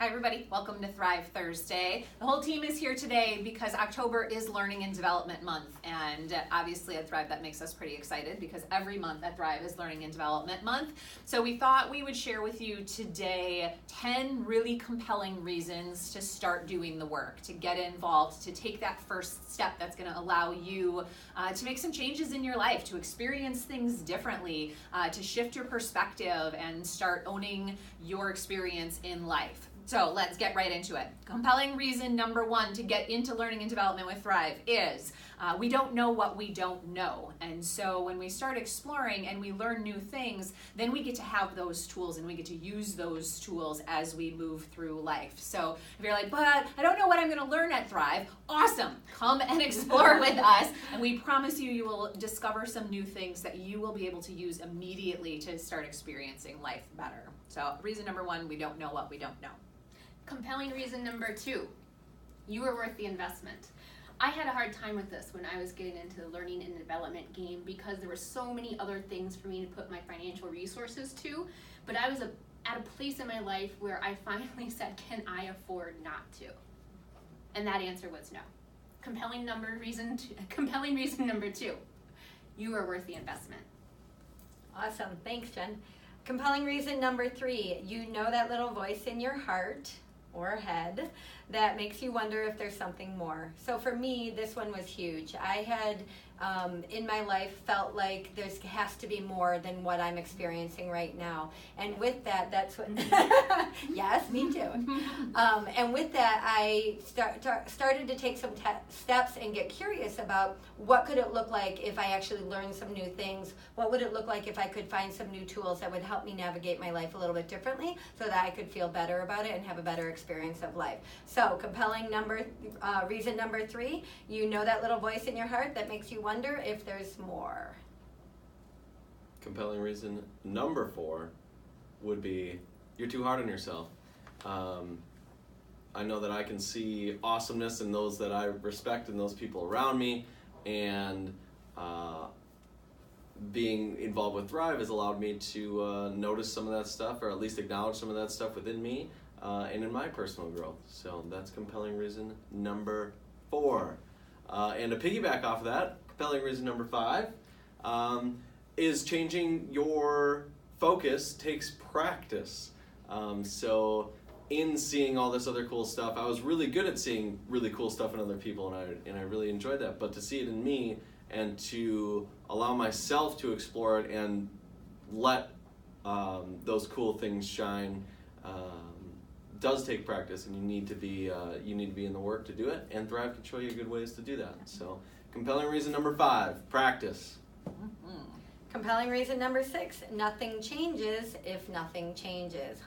Hi everybody, welcome to Thrive Thursday. The whole team is here today because October is Learning and Development Month, and obviously at Thrive that makes us pretty excited because every month at Thrive is Learning and Development Month. So we thought we would share with you today 10 really compelling reasons to start doing the work, to get involved, to take that first step that's going to allow you to make some changes in your life, to experience things differently, to shift your perspective and start owning your experience in life. So let's get right into it. Compelling reason number one to get into learning and development with Thrive is we don't know what we don't know. And so when we start exploring and we learn new things, then we get to have those tools and we get to use those tools as we move through life. So if you're like, but I don't know what I'm going to learn at Thrive, awesome. Come and explore with us. And we promise you, you will discover some new things that you will be able to use immediately to start experiencing life better. So reason number one, we don't know what we don't know. Compelling reason number two, you are worth the investment. I had a hard time with this when I was getting into the learning and development game because there were so many other things for me to put my financial resources to, but I was at a place in my life where I finally said, can I afford not to? And that answer was no. Compelling reason number two, you are worth the investment. Awesome, thanks Jen. Compelling reason number three, you know that little voice in your heart or head that makes you wonder if there's something more. So for me, this one was huge. I had in my life felt like there has to be more than what I'm experiencing right now. And with that, that's what, yes, me too. And with that, I started to take some steps and get curious about what could it look like if I actually learned some new things? What would it look like if I could find some new tools that would help me navigate my life a little bit differently so that I could feel better about it and have a better experience of life? So compelling reason number three, you know that little voice in your heart that makes you wonder if there's more. Compelling reason number four would be you're too hard on yourself. I know that I can see awesomeness in those that I respect and those people around me, and being involved with Thrive has allowed me to notice some of that stuff, or at least acknowledge some of that stuff within me and in my personal growth. So that's compelling reason number four. And to piggyback off of that, compelling reason number five is changing your focus takes practice. So in seeing all this other cool stuff, I was really good at seeing really cool stuff in other people, and I really enjoyed that. But to see it in me and to allow myself to explore it and let those cool things shine does take practice, and you need to be in the work to do it. And Thrive can show you good ways to do that. So, compelling reason number five: practice. Mm-hmm. Compelling reason number six: nothing changes if nothing changes.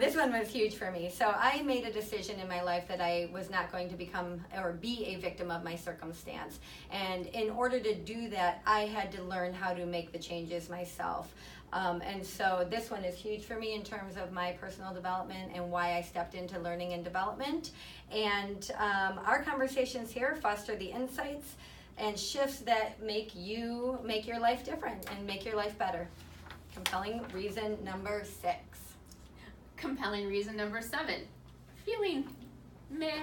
This one was huge for me. So I made a decision in my life that I was not going to become or be a victim of my circumstance. And in order to do that, I had to learn how to make the changes myself. And so this one is huge for me in terms of my personal development and why I stepped into learning and development. And our conversations here foster the insights and shifts that make your life different and make your life better. Compelling reason number six. Compelling reason number seven, feeling meh.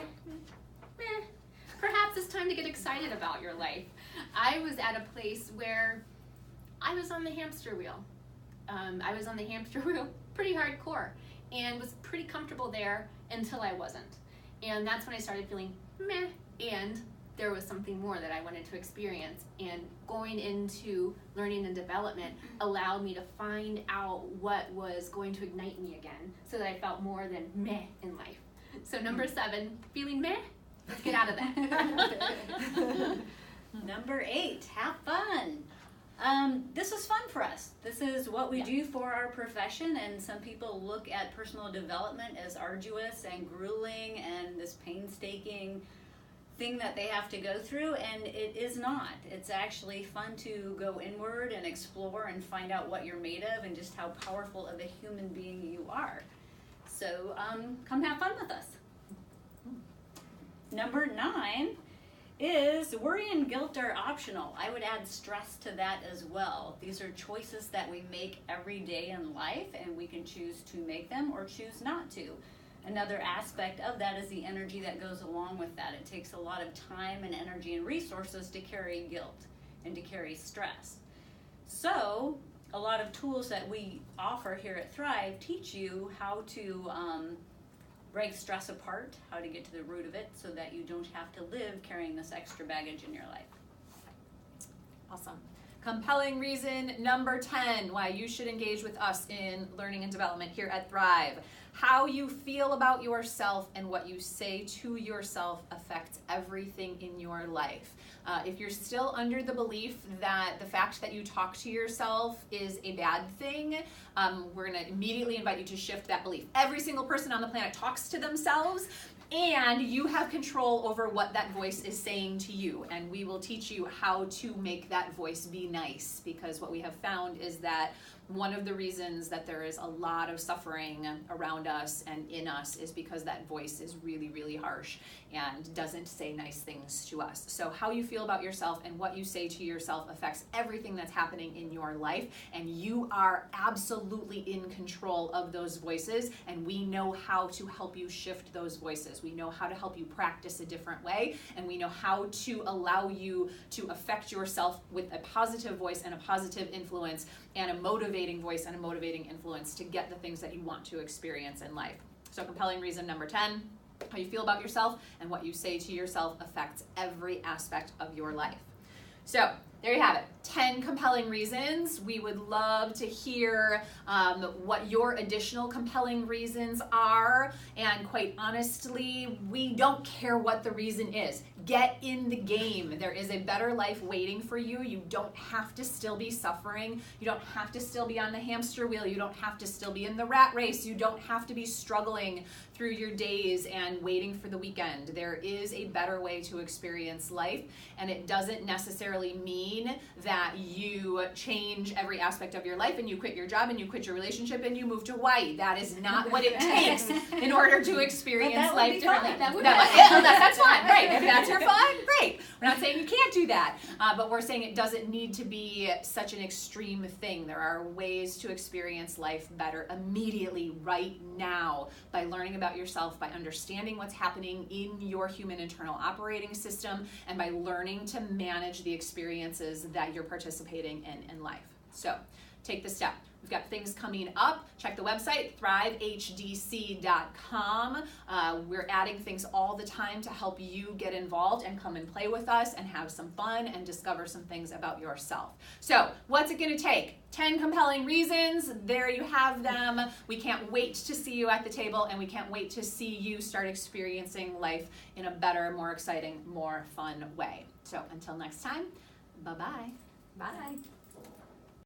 Perhaps it's time to get excited about your life. I was at a place where I was on the hamster wheel. I was on the hamster wheel pretty hardcore and was pretty comfortable there until I wasn't. And that's when I started feeling meh, and there was something more that I wanted to experience. And going into learning and development allowed me to find out what was going to ignite me again so that I felt more than meh in life. So number seven, feeling meh, let's get out of that. Number 8, have fun. This was fun for us. This is what we do for our profession, and some people look at personal development as arduous and grueling and this painstaking thing that they have to go through, and it is not. It's actually fun to go inward and explore and find out what you're made of and just how powerful of a human being you are. So come have fun with us. Number 9 is worry and guilt are optional. I would add stress to that as well. These are choices that we make every day in life, and we can choose to make them or choose not to. Another aspect of that is the energy that goes along with that. It takes a lot of time and energy and resources to carry guilt and to carry stress. So a lot of tools that we offer here at Thrive teach you how to break stress apart, how to get to the root of it so that you don't have to live carrying this extra baggage in your life. Awesome. Compelling reason number 10 why you should engage with us in learning and development here at Thrive. How you feel about yourself and what you say to yourself affects everything in your life. If you're still under the belief that the fact that you talk to yourself is a bad thing, we're going to immediately invite you to shift that belief. Every single person on the planet talks to themselves, and you have control over what that voice is saying to you. And we will teach you how to make that voice be nice, because what we have found is that one of the reasons that there is a lot of suffering around us and in us is because that voice is really, really harsh and doesn't say nice things to us. So how you feel about yourself and what you say to yourself affects everything that's happening in your life, and you are absolutely in control of those voices, and we know how to help you shift those voices. We know how to help you practice a different way, and we know how to allow you to affect yourself with a positive voice and a positive influence and a motivating voice and a motivating influence to get the things that you want to experience in life. So compelling reason number 10, how you feel about yourself and what you say to yourself affects every aspect of your life. So there you have it, 10 compelling reasons. We would love to hear what your additional compelling reasons are. And quite honestly, we don't care what the reason is. Get in the game. There is a better life waiting for you. You don't have to still be suffering. You don't have to still be on the hamster wheel. You don't have to still be in the rat race. You don't have to be struggling through your days and waiting for the weekend. There is a better way to experience life, and it doesn't necessarily mean that you change every aspect of your life and you quit your job and you quit your relationship and you move to Hawaii. That is not what it takes in order to experience life differently. That's fine, right? If that's your fun, great. We're not saying you can't do that, but we're saying it doesn't need to be such an extreme thing. There are ways to experience life better immediately, right now, by learning about yourself, by understanding what's happening in your human internal operating system, and by learning to manage the experiences that you're participating in life. So take the step. We've got things coming up. Check the website, thrivehdc.com. We're adding things all the time to help you get involved and come and play with us and have some fun and discover some things about yourself. So what's it going to take? 10 compelling reasons. There you have them. We can't wait to see you at the table, and we can't wait to see you start experiencing life in a better, more exciting, more fun way. So until next time, bye-bye. Bye.